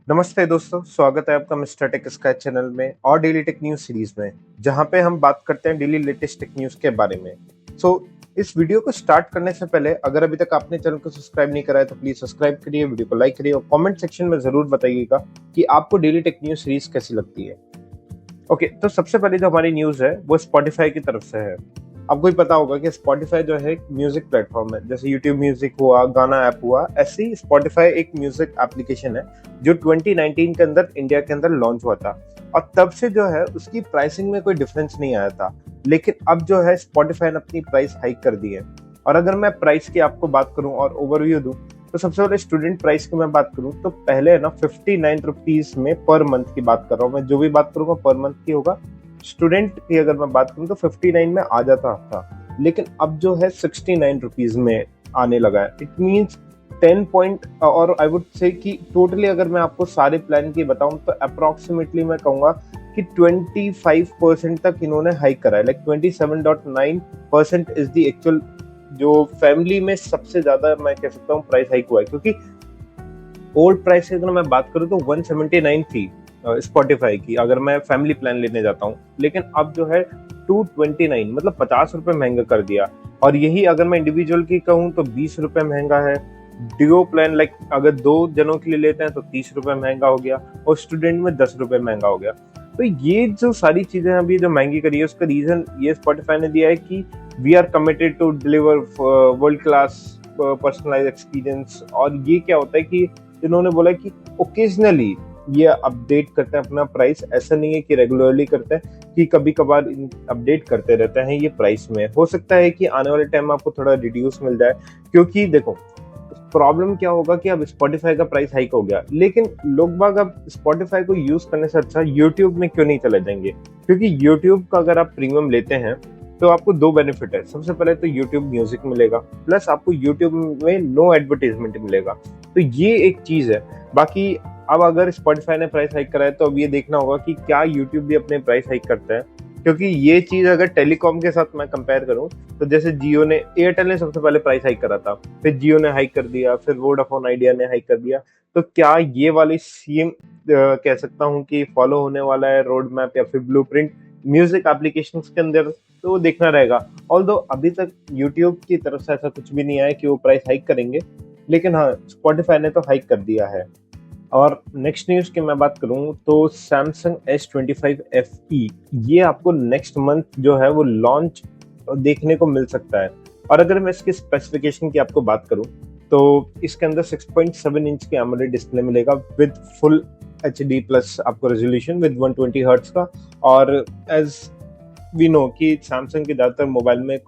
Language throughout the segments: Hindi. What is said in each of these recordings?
नमस्ते दोस्तों, स्वागत है आपका मिस्टर टेक स्काई चैनल में और डेली टेक न्यूज सीरीज में, जहां पे हम बात करते हैं डेली लेटेस्ट टेक न्यूज के बारे में। इस वीडियो को स्टार्ट करने से पहले अगर अभी तक आपने चैनल को सब्सक्राइब नहीं करा है तो प्लीज सब्सक्राइब करिए, वीडियो को लाइक करिए और कमेंट सेक्शन में जरूर बताइएगा कि आपको डेली टेक न्यूज सीरीज कैसी लगती है। ओके, तो सबसे पहले जो हमारी न्यूज है वो स्पॉटिफाई की तरफ से है। आपको ही पता होगा कि स्पॉटिफाई जो है एक म्यूजिक प्लेटफॉर्म है, जैसे यूट्यूब म्यूजिक हुआ, गाना ऐप हुआ, ऐसे ही स्पॉटिफाई एक म्यूजिक एप्लीकेशन है जो 2019 के अंदर इंडिया के अंदर लॉन्च हुआ था। और तब से जो है उसकी प्राइसिंग में कोई डिफरेंस नहीं आया था, लेकिन अब जो है स्पॉटिफाई ने अपनी प्राइस हाइक कर दी है। और अगर मैं प्राइस की आपको बात करूं और ओवरव्यू दूं, तो सबसे पहले स्टूडेंट प्राइस की मैं बात करूं तो पहले है ना 59 रुपीज में पर मंथ की बात कर रहा हूँ मैं, जो भी बात करूंगा पर मंथ की होगा। स्टूडेंट की अगर मैं बात करूं तो 59 में आ जाता था, लेकिन अब जो है 69 रुपीज में आने लगा है। इट मीन्स 10 पॉइंट, और आई वुड से कि टोटली अगर मैं आपको सारे प्लान की बताऊं तो अप्रोक्सीमेटली मैं कहूंगा कि 25% तक इन्होंने हाइक करा है। लाइक 27.9% इज द एक्चुअल जो फैमिली में सबसे ज्यादा मैं कह सकता हूँ प्राइस हाइक हुआ है, क्योंकि ओल्ड प्राइस की अगर मैं बात करूँ तो 179 थी स्पॉटिफाई की अगर मैं फैमिली प्लान लेने जाता हूँ, लेकिन अब जो है 229, मतलब 50 रुपए महंगा कर दिया। और यही अगर मैं इंडिविजुअल की कहूँ तो 20 रुपए महंगा है। डिओ प्लान लाइक अगर 2 जनों के लिए लेते हैं तो 30 रुपए महंगा हो गया, और स्टूडेंट में 10 रुपए महंगा हो गया। तो ये जो सारी चीजें अभी जो महंगी करी है उसका रीजन ये स्पॉटिफाई ने दिया है कि we are committed to deliver world class personalise experience. और ये क्या होता है कि इन्होंने बोला कि ओकेजनली ये अपडेट करते हैं अपना प्राइस, ऐसा नहीं है कि रेगुलरली करते हैं, कि कभी कभार अपडेट करते रहते हैं ये प्राइस में। हो सकता है कि आने वाले टाइम में आपको थोड़ा रिड्यूस मिल जाए, क्योंकि देखो प्रॉब्लम क्या होगा कि अब स्पॉटिफाई का प्राइस हाइक हो गया, लेकिन लोग बाग अब स्पॉटिफाई को यूज करने से अच्छा यूट्यूब में क्यों नहीं चले जाएंगे। क्योंकि यूट्यूब का अगर आप प्रीमियम लेते हैं तो आपको 2 बेनिफिट है। सबसे पहले तो यूट्यूब म्यूजिक मिलेगा, प्लस आपको यूट्यूब में नो एडवर्टीजमेंट मिलेगा, तो ये एक चीज है। बाकी अब अगर स्पॉटिफाई ने प्राइस हाइक करा है तो अब ये देखना होगा कि क्या यूट्यूब भी अपने प्राइस हाइक करता है। क्योंकि ये चीज अगर टेलीकॉम के साथ मैं कंपेयर करूं तो जैसे जियो ने, एयरटेल ने सबसे पहले प्राइस हाइक करा था, फिर जियो ने हाइक कर दिया, फिर वोडाफोन आइडिया ने हाइक कर दिया। तो क्या ये वाली सेम कह सकता हूँ कि फॉलो होने वाला है रोड मैप या फिर ब्लूप्रिंट म्यूजिक एप्लीकेशन के अंदर, तो वो देखना रहेगा। ऑल्दो अभी तक यूट्यूब की तरफ से ऐसा कुछ भी नहीं आया कि वो प्राइस हाइक करेंगे, लेकिन हाँ स्पॉटिफाई ने तो हाइक कर दिया है। और नेक्स्ट न्यूज की मैं बात करूं तो Samsung S25 FE ये आपको नेक्स्ट मंथ जो है वो लॉन्च देखने को मिल सकता है। और अगर मैं इसके स्पेसिफिकेशन की आपको बात करूं तो इसके अंदर 6.7 इंच की AMOLED डिस्प्ले मिलेगा विद फुल HD प्लस आपको रेजोल्यूशन विद 120 हर्ट्ज का। और एज वी नो कि सैमसंग के ज्यादातर मोबाइल में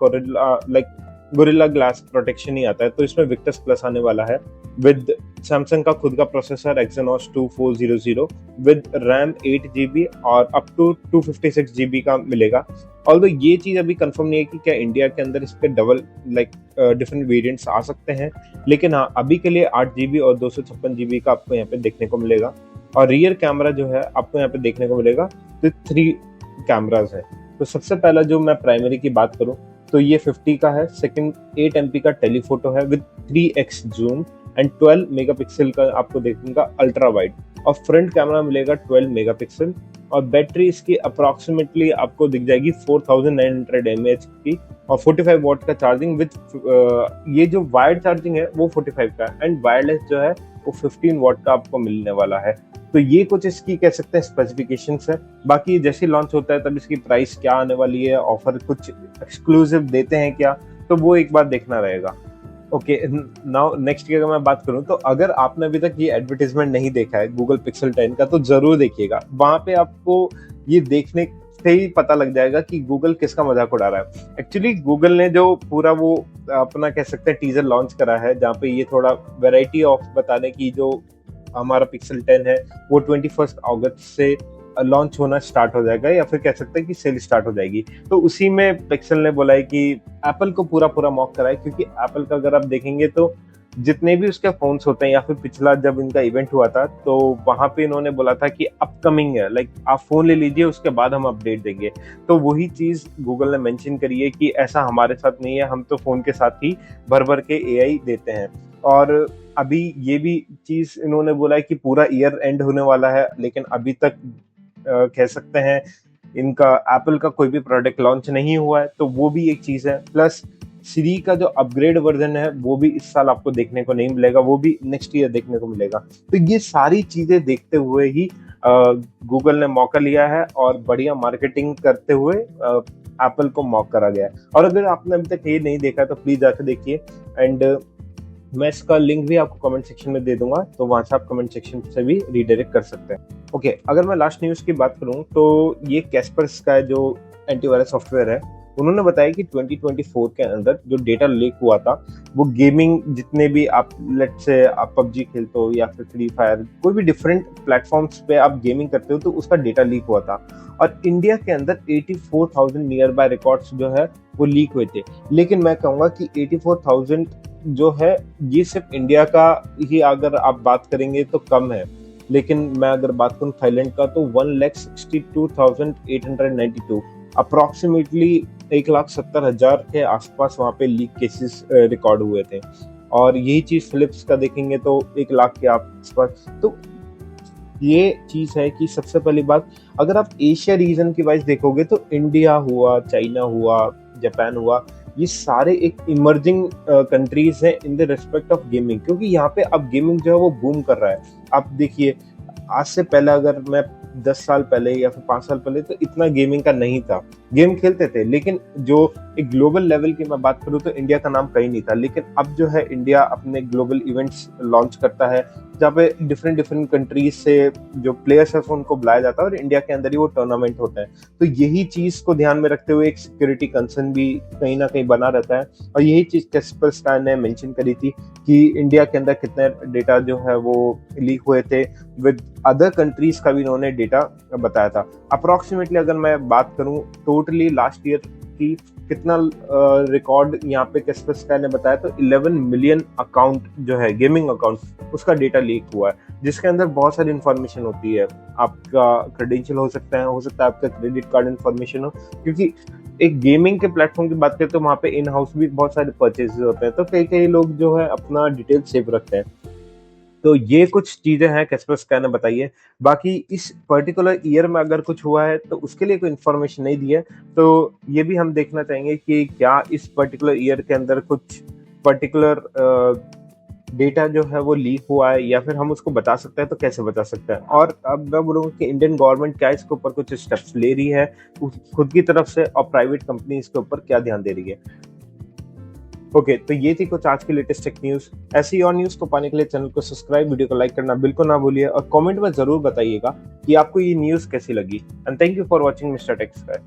गोरिल्ला ग्लास प्रोटेक्शन ही आता है, तो इसमें विक्टस प्लस आने वाला है विद सैमसंग का खुद का processor Exynos 2400 with RAM 8 GB और अप टू 256 GB का मिलेगा। ऑल्दो ये चीज अभी कंफर्म नहीं है कि क्या इंडिया के अंदर इसके डबल डिफरेंट वेरिएंट्स आ सकते हैं, लेकिन हाँ अभी के लिए 8 GB और 256 GB का आपको यहाँ पे देखने को मिलेगा। और रियर कैमरा जो है आपको यहाँ पे देखने को मिलेगा तो 3 कैमराज है। तो सबसे पहला जो मैं प्राइमरी की बात करूं तो ये 50 का है, सेकंड 8 MP का टेलीफोटो है with 3x zoom and 12 megapixel का आपको देखने का अल्ट्रा वाइड, और फ्रंट कैमरा मिलेगा 12 मेगापिक्सल। और बैटरी इसकी अप्रोक्सीमेटली आपको दिख जाएगी 4900 mAh की, और 45 वॉट का चार्जिंग विद ये जो वायर्ड चार्जिंग है वो 45 का है, एंड वायरलेस जो है वो 15 वॉट का आपको मिलने वाला है। तो ये कुछ इसकी कह सकते हैं स्पेसिफिकेशंस है। बाकी जैसे लॉन्च होता है तब इसकी प्राइस क्या आने वाली है, ऑफर कुछ एक्सक्लूसिव देते हैं क्या, तो वो एक बार देखना रहेगा। ओके, नाउ नेक्स्ट की अगर मैं बात करूं तो अगर आपने अभी तक ये एडवर्टीजमेंट नहीं देखा है गूगल पिक्सल 10 का तो जरूर देखिएगा। वहां पे आपको ये देखने से ही पता लग जाएगा कि गूगल किसका मजाक उड़ा रहा है। एक्चुअली गूगल ने जो पूरा वो अपना कह सकते हैं टीजर लॉन्च करा है, जहाँ पे ये थोड़ा वेराइटी ऑफ बताने की, जो हमारा पिक्सल 10 है वो 21 अगस्त से लॉन्च होना स्टार्ट हो जाएगा, या फिर कह सकते हैं कि सेल स्टार्ट हो जाएगी। तो उसी में पिक्सल ने बोला है कि एप्पल को पूरा पूरा मॉक करा है, क्योंकि एप्पल का अगर आप देखेंगे तो जितने भी उसके फोन्स होते हैं, या फिर पिछला जब इनका इवेंट हुआ था तो वहां पे इन्होंने बोला था कि अपकमिंग है, लाइक आप फोन ले लीजिए उसके बाद हम अपडेट देंगे। तो वही चीज गूगल ने मेंशन करी है कि ऐसा हमारे साथ नहीं है, हम तो फोन के साथ ही भर भर के एआई देते हैं। और अभी ये भी चीज इन्होंने बोला है कि पूरा ईयर एंड होने वाला है, लेकिन अभी तक कह सकते हैं इनका एप्पल का कोई भी प्रोडक्ट लॉन्च नहीं हुआ है, तो वो भी एक चीज है। प्लस सीरी का जो अपग्रेड वर्जन है वो भी इस साल आपको देखने को नहीं मिलेगा, वो भी नेक्स्ट ईयर देखने को मिलेगा। तो ये सारी चीजें देखते हुए ही गूगल ने मौका लिया है और बढ़िया मार्केटिंग करते हुए एप्पल को मॉक करा गया है। और अगर आपने अभी तक ये नहीं देखा है तो प्लीज जाकर देखिए। एंड मैं इसका लिंक भी आपको कमेंट सेक्शन में दे दूंगा, तो वहां से आप कमेंट सेक्शन से भी रीडायरेक्ट कर सकते हैं। ओके, अगर मैं लास्ट न्यूज की बात करूं तो ये कैस्पर्स का जो एंटीवायरस सॉफ्टवेयर है, उन्होंने बताया कि 2024 के अंदर जो डेटा लीक हुआ था वो गेमिंग जितने भी आप लेट से आप पबजी खेलते हो या फिर फ्री फायर, कोई भी डिफरेंट प्लेटफॉर्म्स पे आप गेमिंग करते हो, तो उसका डेटा लीक हुआ था। और इंडिया के अंदर 84,000 नियर बाय रिकॉर्ड्स जो है वो लीक हुए थे। लेकिन मैं कहूंगा कि 84,000 जो है ये सिर्फ इंडिया का ही अगर आप बात करेंगे तो कम है। लेकिन मैं अगर बात करूं थाईलैंड का तो 1,62,892 अप्रोक्सीमेटली 1,70,000 के आसपास वहां पे लीक केसेस रिकॉर्ड हुए थे। और यही चीज फिलिप्स का देखेंगे तो 1 लाख के आसपास। तो ये चीज है कि सबसे पहली बात, अगर आप एशिया रीजन की वाइज देखोगे तो इंडिया हुआ, चाइना हुआ, जापान हुआ, ये सारे एक इमर्जिंग कंट्रीज हैं in the respect of gaming, क्योंकि यहाँ पे अब गेमिंग जो है वो बूम कर रहा है। आप देखिए, आज से पहले अगर मैं 10 साल पहले या फिर 5 साल पहले तो इतना गेमिंग का नहीं था, गेम खेलते थे, लेकिन जो एक ग्लोबल लेवल की मैं बात करूँ तो इंडिया का नाम कहीं नहीं था। लेकिन अब जो है इंडिया अपने ग्लोबल इवेंट्स लॉन्च करता है, जहाँ पे डिफरेंट डिफरेंट कंट्रीज से जो प्लेयर्स है उनको बुलाया जाता है और इंडिया के अंदर ही वो टूर्नामेंट होता है। तो यही चीज को ध्यान में रखते हुए एक सिक्योरिटी कंसर्न भी कहीं ना कहीं बना रहता है। और यही चीज कैस्परस्काई ने मेंशन करी थी कि इंडिया के अंदर कितने डेटा जो है वो लीक हुए थे, विद अदर कंट्रीज का भी इन्होंने डेटा बताया था। अप्रोक्सीमेटली अगर मैं बात करूं टोटली लास्ट ईयर की कितना रिकॉर्ड यहाँ पे कैस्परस्काई ने बताया, तो 11 मिलियन अकाउंट जो है गेमिंग अकाउंट उसका डेटा लीक हुआ है, जिसके अंदर बहुत सारी इंफॉर्मेशन होती है। आपका क्रेडेंशियल हो सकता है आपका क्रेडिट कार्ड इंफॉर्मेशन हो, क्योंकि एक गेमिंग के प्लेटफॉर्म की बात करें तो वहाँ पे इन हाउस भी बहुत सारे परचेजेस होते हैं, तो कई कई लोग जो है अपना डिटेल सेव रखते हैं। तो ये कुछ चीजें हैं कैस्परस्काई ने बताई है। बाकी इस पर्टिकुलर ईयर में अगर कुछ हुआ है तो उसके लिए कोई इन्फॉर्मेशन नहीं दी है, तो ये भी हम देखना चाहेंगे कि क्या इस पर्टिकुलर ईयर के अंदर कुछ पर्टिकुलर डेटा जो है वो लीक हुआ है, या फिर हम उसको बता सकते हैं तो कैसे बता सकते हैं। और अब मैं बोलूँगा कि इंडियन गवर्नमेंट क्या इसके ऊपर कुछ स्टेप्स ले रही है खुद की तरफ से, और प्राइवेट कंपनी इसके ऊपर क्या ध्यान दे रही है। ओके, तो ये थी कुछ आज की लेटेस्ट टेक न्यूज। ऐसी और न्यूज को पाने के लिए चैनल को सब्सक्राइब, वीडियो को लाइक करना बिल्कुल ना भूलिए, और कमेंट में जरूर बताइएगा कि आपको ये न्यूज कैसी लगी। And thank you for watching mister tech sky.